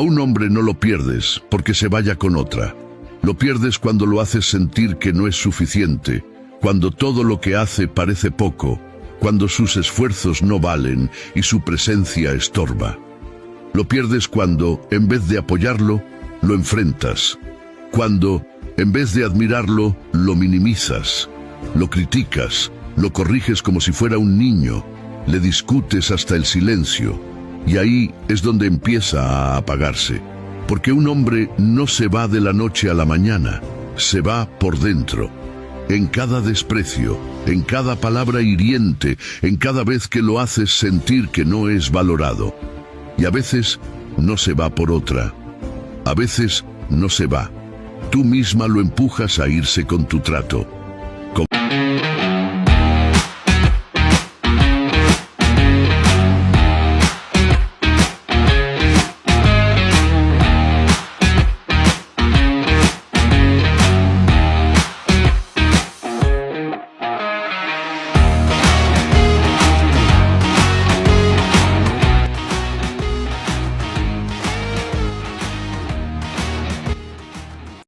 A un hombre no lo pierdes porque se vaya con otra. Lo pierdes cuando lo haces sentir que no es suficiente, cuando todo lo que hace parece poco, cuando sus esfuerzos no valen y su presencia estorba. Lo pierdes cuando, en vez de apoyarlo, lo enfrentas. Cuando, en vez de admirarlo, lo minimizas, lo criticas, lo corriges como si fuera un niño, le discutes hasta el silencio. Y ahí es donde empieza a apagarse. Porque un hombre no se va de la noche a la mañana, se va por dentro. En cada desprecio, en cada palabra hiriente, en cada vez que lo haces sentir que no es valorado. Y a veces no se va por otra. A veces no se va. Tú misma lo empujas a irse con tu trato.